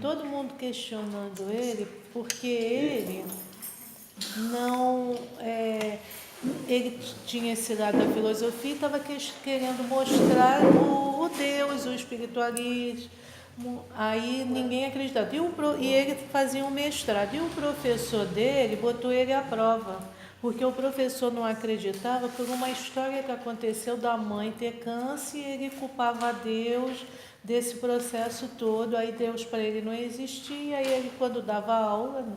Todo mundo questionando ele, porque ele não... ele tinha esse lado da filosofia e estava querendo mostrar o Deus, o espiritualismo. Aí ninguém acreditava. E ele fazia um mestrado. E o professor dele botou ele à prova. Porque o professor não acreditava por uma história que aconteceu da mãe ter câncer e ele culpava a Deus desse processo todo. Aí Deus para ele não existia. Aí ele, quando dava aula,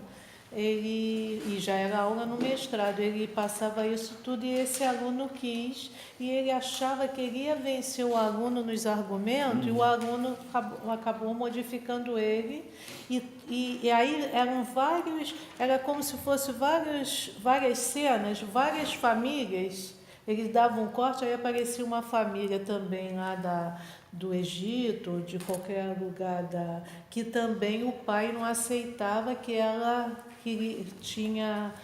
e já era aula no mestrado, ele passava isso tudo e esse aluno quis, e ele achava que ele ia vencer o aluno nos argumentos, e o aluno acabou modificando ele, e aí era como se fosse várias cenas, várias famílias. Eles davam um corte, aí aparecia uma família também lá do Egito, de qualquer lugar, que também o pai não aceitava que ela tinha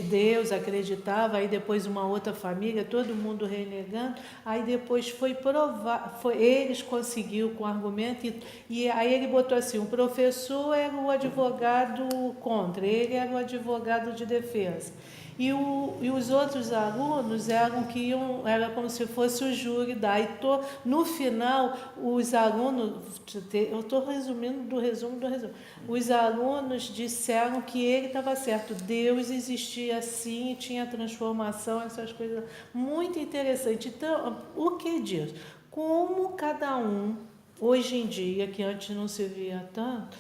Deus, acreditava, aí depois uma outra família, todo mundo renegando, aí depois foi provar, eles conseguiu com argumento, e aí ele botou assim, o professor era o advogado contra, ele era o advogado de defesa. E os outros alunos era como se fosse o júri no final, os alunos, eu estou resumindo do resumo, os alunos disseram que ele estava certo, Deus existia assim, tinha transformação, essas coisas, muito interessante. Então, o que diz? Como cada um, hoje em dia, que antes não se via tanto,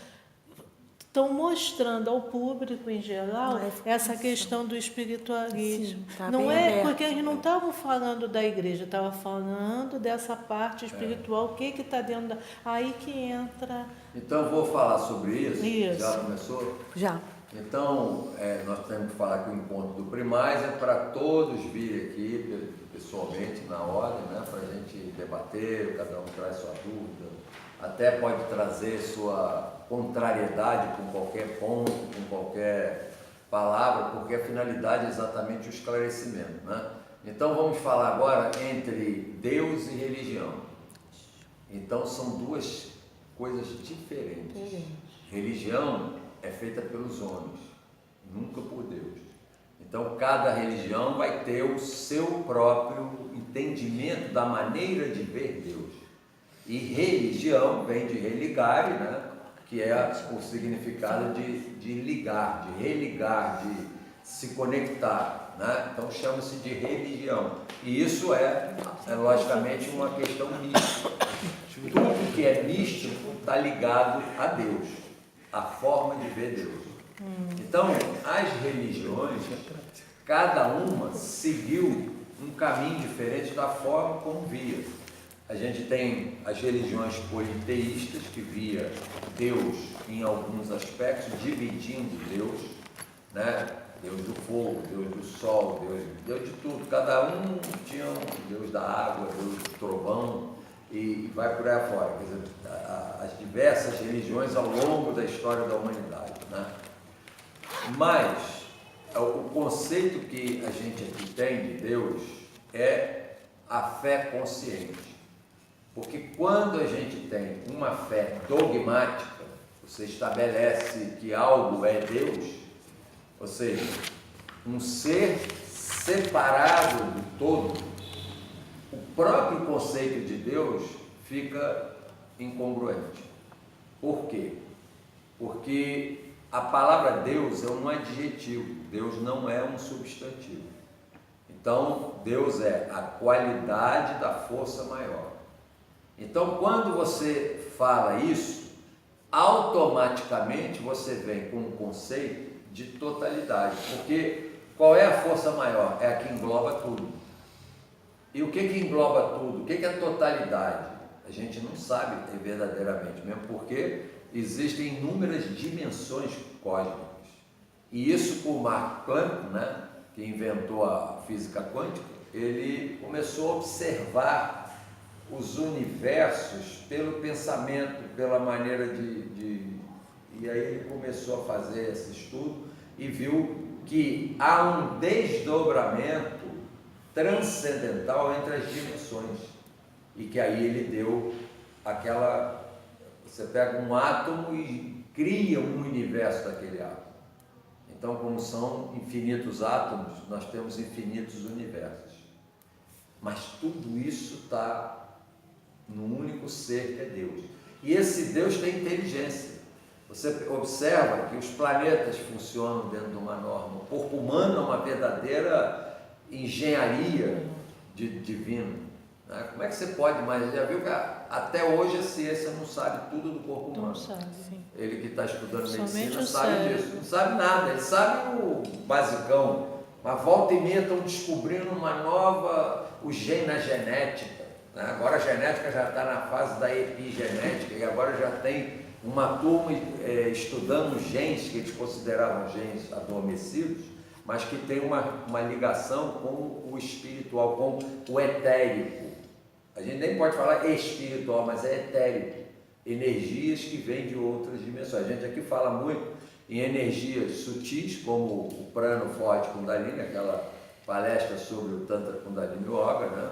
estão mostrando ao público em geral essa questão do espiritualismo. Sim, tá, não é aberto. Porque eles não estavam falando da igreja, estavam falando dessa parte espiritual, o que está dentro da... Aí que entra... Então vou falar sobre isso. Já começou? Já. Então, nós temos que falar que o encontro do Primaz é para todos virem aqui pessoalmente, na ordem, né, para a gente debater, cada um traz sua dúvida, até pode trazer sua contrariedade com qualquer ponto, com qualquer palavra, porque a finalidade é exatamente o esclarecimento, né? Então vamos falar agora entre Deus e religião. Então são duas coisas diferentes. Religião é feita pelos homens, nunca por Deus. Então cada religião vai ter o seu próprio entendimento da maneira de ver Deus. E religião vem de religare, né? Que é o significado de ligar, de religar, de se conectar, né? Então chama-se de religião. E isso é logicamente uma questão mística. Tudo que é místico está ligado a Deus, a forma de ver Deus. Então, as religiões, cada uma seguiu um caminho diferente da forma como via. A gente tem as religiões politeístas, que via Deus em alguns aspectos, dividindo Deus, né? Deus do fogo, Deus do sol, Deus de tudo. Cada um tinha um Deus da água, Deus do trovão, e vai por aí afora. Quer dizer, as diversas religiões ao longo da história da humanidade, né? Mas o conceito que a gente aqui tem de Deus é a fé consciente. Porque quando a gente tem uma fé dogmática, você estabelece que algo é Deus, ou seja, um ser separado do todo, o próprio conceito de Deus fica incongruente. Por quê? Porque a palavra Deus é um adjetivo, Deus não é um substantivo. Então, Deus é a qualidade da força maior. Então, quando você fala isso, automaticamente você vem com um conceito de totalidade, porque qual é a força maior? É a que engloba tudo. E o que engloba tudo? O que é totalidade? A gente não sabe verdadeiramente, mesmo porque existem inúmeras dimensões cósmicas. E isso por Max Planck, né, que inventou a física quântica, ele começou a observar os universos pelo pensamento, pela maneira e aí ele começou a fazer esse estudo e viu que há um desdobramento transcendental entre as dimensões, e que aí ele deu aquela Você pega um átomo e cria um universo daquele átomo. Então, como são infinitos átomos, nós temos infinitos universos. Mas tudo isso está num único ser que é Deus. E esse Deus tem inteligência. Você observa que os planetas funcionam dentro de uma norma. O corpo humano é uma verdadeira engenharia divina. Né? Como é que você pode, mas já viu que até hoje a ciência não sabe tudo do corpo humano. Não sabe. Ele que está estudando Somente medicina o sabe cérebro. disso. Não sabe nada, ele sabe o basicão. Mas volta e meia estão descobrindo uma nova, o gene na genética. Né? Agora a genética já está na fase da epigenética e agora já tem uma turma estudando genes que eles consideravam genes adormecidos, mas que tem uma ligação com o espiritual, com o etérico. A gente nem pode falar espiritual, mas é etérico. Energias que vêm de outras dimensões. A gente aqui fala muito em energias sutis, como o Prano Forte Kundalini, aquela palestra sobre o Tantra Kundalini Yoga, né?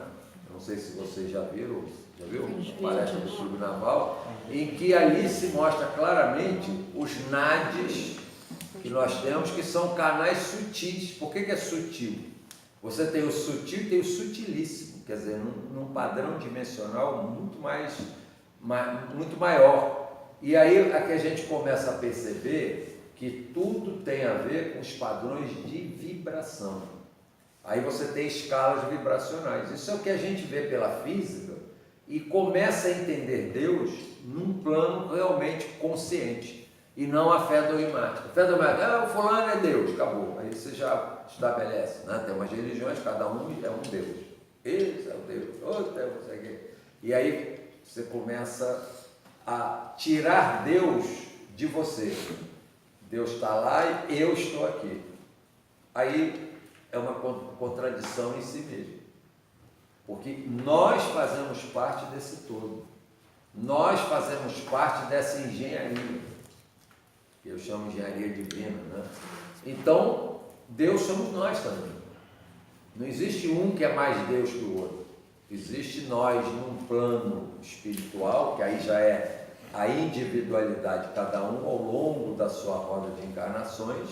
Não sei se vocês já viu? A palestra do Subnaval, em que ali se mostra claramente os nadis que nós temos, que são canais sutis. Por que é sutil? Você tem o sutil e tem o sutilíssimo, quer dizer, num padrão dimensional muito maior. E aí é que a gente começa a perceber que tudo tem a ver com os padrões de vibração. Aí você tem escalas vibracionais. Isso é o que a gente vê pela física e começa a entender Deus num plano realmente consciente e não a fé dogmática. A fé dogmática, o fulano é Deus, acabou. Aí você já estabelece, né? Tem umas religiões, cada um é um Deus. Esse é o Deus, outro é o quê. E aí você começa a tirar Deus de você. Deus está lá e eu estou aqui. Aí é uma contradição em si mesmo. Porque nós fazemos parte desse todo. Nós fazemos parte dessa engenharia, que eu chamo de engenharia divina, né? Então, Deus somos nós também. Não existe um que é mais Deus que o outro. Existe nós num plano espiritual, que aí já é a individualidade de cada um ao longo da sua roda de encarnações,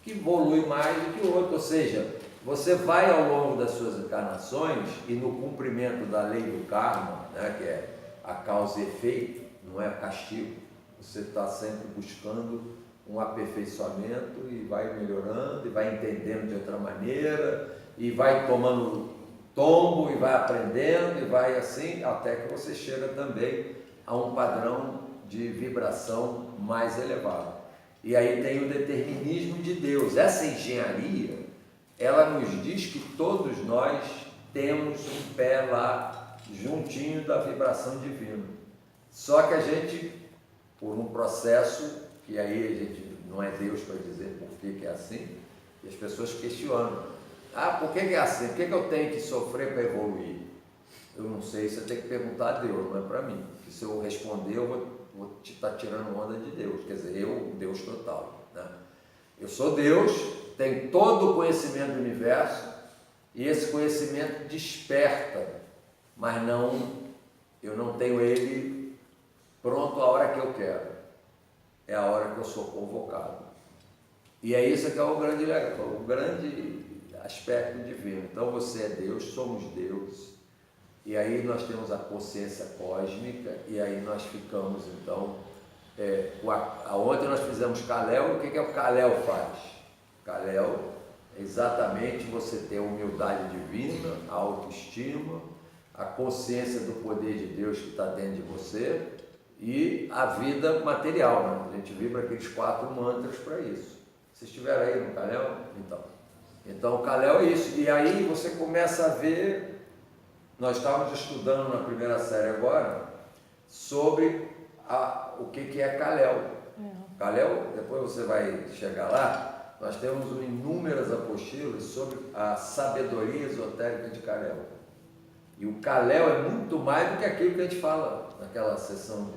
que evolui mais do que o outro. Ou seja, você vai ao longo das suas encarnações e no cumprimento da lei do karma, né, que é a causa e efeito, não é castigo, você está sempre buscando um aperfeiçoamento e vai melhorando, e vai entendendo de outra maneira, e vai tomando tombo, e vai aprendendo, e vai assim, até que você chega também a um padrão de vibração mais elevado. E aí tem o determinismo de Deus. Essa engenharia, ela nos diz que todos nós temos um pé lá juntinho da vibração divina. Só que a gente, por um processo, que aí a gente não é Deus para dizer por que é assim, e as pessoas questionam. Por que é assim? Por que eu tenho que sofrer para evoluir? Eu não sei, você tem que perguntar a Deus, não é para mim. Porque se eu responder, eu vou te estar tirando onda de Deus. Quer dizer, eu, Deus total. Né? Eu sou Deus, tenho todo o conhecimento do universo, e esse conhecimento desperta, mas eu não tenho ele pronto a hora que eu quero. É a hora que eu sou convocado. E é isso que é o grande aspecto divino. Então você é Deus, somos Deus, e aí nós temos a consciência cósmica, e aí nós ficamos então, ontem nós fizemos Kalel. O que o Kalel faz? Kalel é exatamente você ter a humildade divina, a autoestima, a consciência do poder de Deus que está dentro de você e a vida material, né? A gente vibra aqueles 4 mantras para isso. Vocês estiveram aí no Kalel? Então o Kalel é isso. E aí você começa a ver, nós estávamos estudando na primeira série agora, sobre o que é Kalel. Kalel, depois você vai chegar lá, nós temos inúmeras apostilas sobre a sabedoria esotérica de Kalel. E o Kalel é muito mais do que aquilo que a gente fala naquela sessão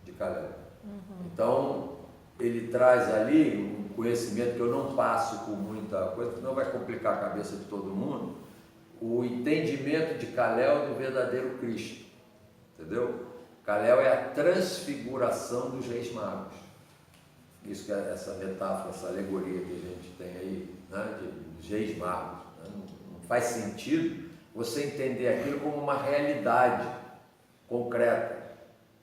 de Kalel. Então, ele traz ali um conhecimento que eu não passo por muita coisa, porque não vai complicar a cabeça de todo mundo, o entendimento de Kalel do verdadeiro Cristo, entendeu? Kalel é a transfiguração dos reis magos. Isso que é essa metáfora, essa alegoria que a gente tem aí, né, de reis magos. Né? Não faz sentido você entender aquilo como uma realidade concreta.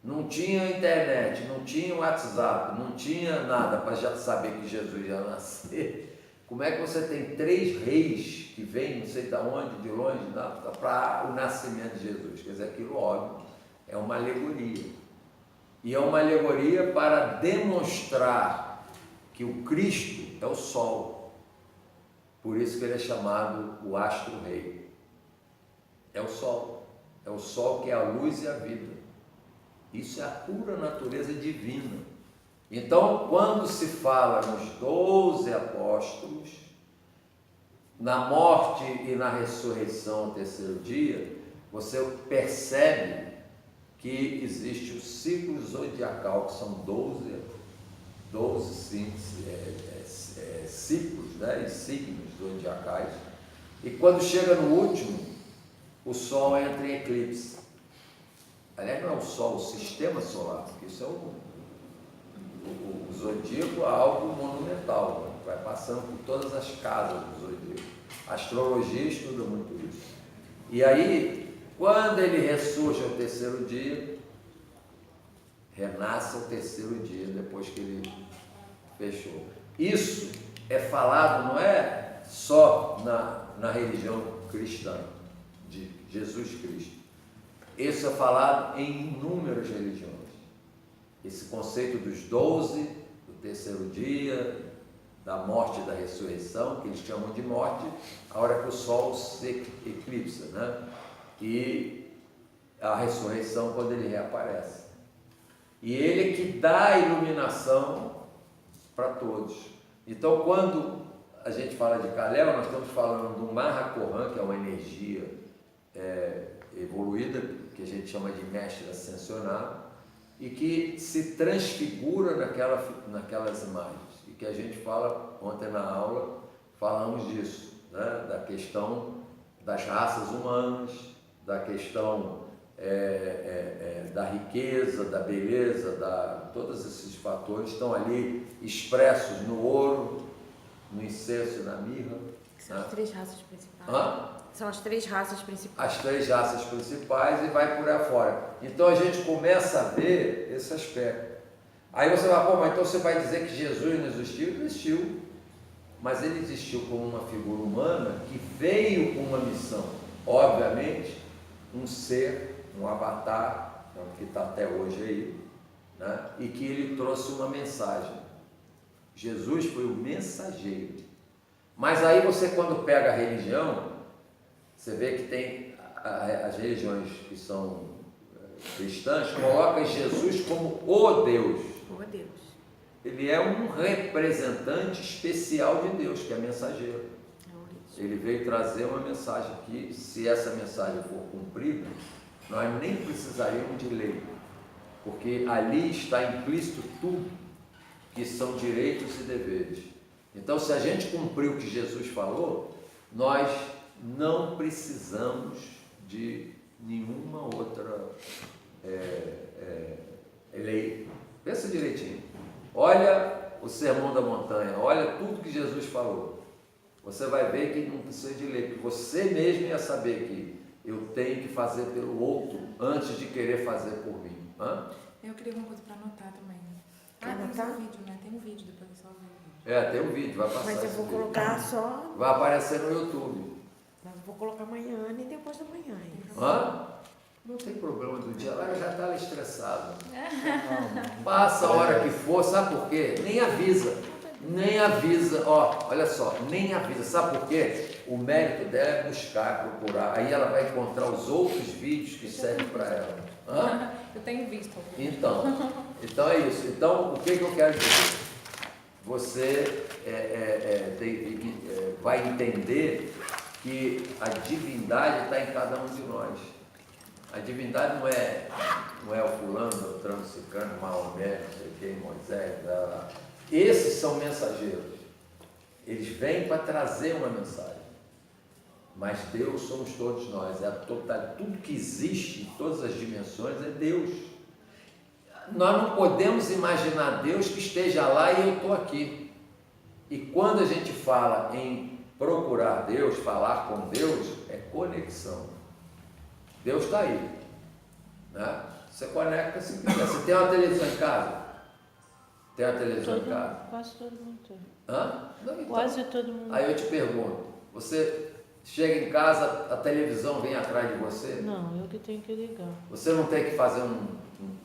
Não tinha internet, não tinha WhatsApp, não tinha nada para já saber que Jesus ia nascer. Como é que você tem 3 reis que vêm, não sei de onde, de longe, para o nascimento de Jesus? Quer dizer, aquilo, óbvio, é uma alegoria. E é uma alegoria para demonstrar que o Cristo é o Sol. Por isso que ele é chamado o astro-rei. É o Sol. É o Sol que é a luz e a vida. Isso é a pura natureza divina. Então, quando se fala nos 12 apóstolos, na morte e na ressurreição ao terceiro dia, você percebe que existe o ciclo zodiacal, que são 12 ciclos, né, e signos zodiacais. E quando chega no último, o Sol entra em eclipse. Aliás, não é o Sol, o sistema solar, porque isso é o zodíaco é algo monumental, né? Vai passando por todas as casas do zodíaco. A astrologia estuda muito isso. E aí, quando ele ressurge ao terceiro dia, renasce ao terceiro dia, depois que ele fechou. Isso é falado, não é só na religião cristã, de Jesus Cristo. Isso é falado em inúmeras religiões. Esse conceito dos 12, do terceiro dia, da morte e da ressurreição, que eles chamam de morte, a hora que o Sol se eclipsa, né? E a ressurreição quando ele reaparece. E ele é que dá a iluminação para todos. Então, quando a gente fala de Kalel, nós estamos falando do Mahachohan, que é uma energia evoluída, que a gente chama de mestre ascensionado, e que se transfigura naquelas imagens. E que a gente fala, ontem na aula, falamos disso, né? Da questão das raças humanas, da questão da riqueza, da beleza, todos esses fatores estão ali expressos no ouro, no incenso e na mirra. São as 3 raças principais. Hã? São as 3 raças principais. As 3 raças principais e vai por aí afora. Então a gente começa a ver esse aspecto. Aí você vai, mas então você vai dizer que Jesus não existiu? Existiu. Mas ele existiu como uma figura humana que veio com uma missão. Obviamente, um ser, um avatar, que está até hoje aí, né? E que ele trouxe uma mensagem. Jesus foi o mensageiro. Mas aí você, quando pega a religião, você vê que tem as religiões que são cristãs, colocam Jesus como o Deus. Oh, Deus. Ele é um representante especial de Deus, que é mensageiro. Ele veio trazer uma mensagem que, se essa mensagem for cumprida, nós nem precisaríamos de lei, porque ali está implícito tudo que são direitos e deveres. Então, se a gente cumprir o que Jesus falou, nós não precisamos de nenhuma outra lei. Pensa direitinho. Olha o Sermão da Montanha, olha tudo que Jesus falou. Você vai ver que não precisa de lei, porque você mesmo ia saber que eu tenho que fazer pelo outro antes de querer fazer por mim. Hã? Eu queria alguma coisa para anotar também. Quer Tem anotar? um vídeo, né? Tem um vídeo, depois eu só ver o vídeo. Tem um vídeo, vai passar. Mas eu esse vou vídeo. colocar só. Vai aparecer no YouTube. Mas eu vou colocar amanhã e depois da manhã. Hã? Não tem problema do dia, ela já está estressada. Passa a hora que for, sabe por quê? Nem avisa. Nem avisa, olha só, nem avisa. Sabe por quê? O mérito dela é buscar, procurar. Aí ela vai encontrar os outros vídeos que servem para ela. Hã? Eu tenho visto. Então é isso. Então, o que eu quero dizer? Você vai entender que a divindade está em cada um de nós. A divindade não é o fulano, o transicano, Maomé, não sei quem, Moisés, blá, blá. Esses são mensageiros. Eles vêm para trazer uma mensagem. Mas Deus somos todos nós. É a total, tudo que existe em todas as dimensões é Deus. Nós não podemos imaginar Deus que esteja lá e eu estou aqui. E quando a gente fala em procurar Deus, falar com Deus, é conexão. Deus está aí, né? Você conecta se quiser. Você tem uma televisão em casa? Tem uma televisão em casa? Quase todo mundo tem. Hã? Não, então. Quase todo mundo. Aí eu te pergunto, você chega em casa, a televisão vem atrás de você? Não, eu que tenho que ligar. Você não tem que fazer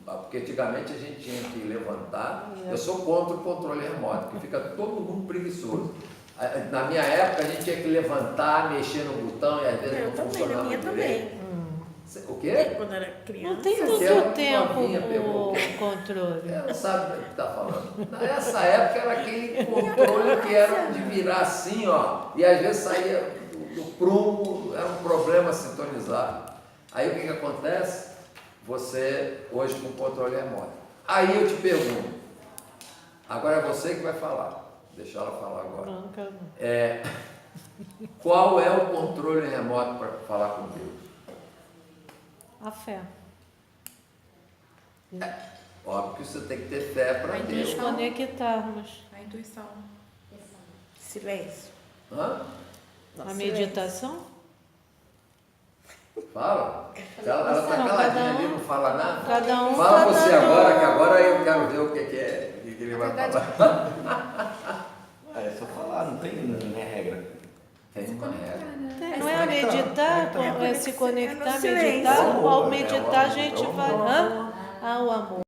porque antigamente a gente tinha que levantar. Eu sou contra o controle remoto, porque fica todo mundo preguiçoso. Na minha época a gente tinha que levantar, mexer no botão e às vezes Eu não também, funcionava na minha direito. também. O quê? Quando era criança. Não tem Você é tanto tempo novinha, pegou. o controle. Ela não sabe o que está falando. Nessa época era aquele controle que era de virar assim, ó, e às vezes saía do prumo, era um problema sintonizar. Aí o que acontece? Você, hoje com o controle remoto. Aí eu te pergunto, agora é você que vai falar, deixa ela falar agora. Não, quero não. Qual é o controle remoto para falar com Deus? A fé. Óbvio que você tem que ter fé para Aí Deus. Nos conectarmos. A intuição. Silêncio. Hã? A meditação? Fala. Ela está Não, caladinha cada um- ali, não fala nada. Cada um Fala tá você dando- agora, que agora eu quero ver o que é, o que ele vai verdade, falar. É só falar, não tem regra. Tem uma regra. Não é meditar, é se É conectar, no silêncio. meditar. Ao É o meditar a amor, gente é o vai. amor. Hã? Ah, o amor.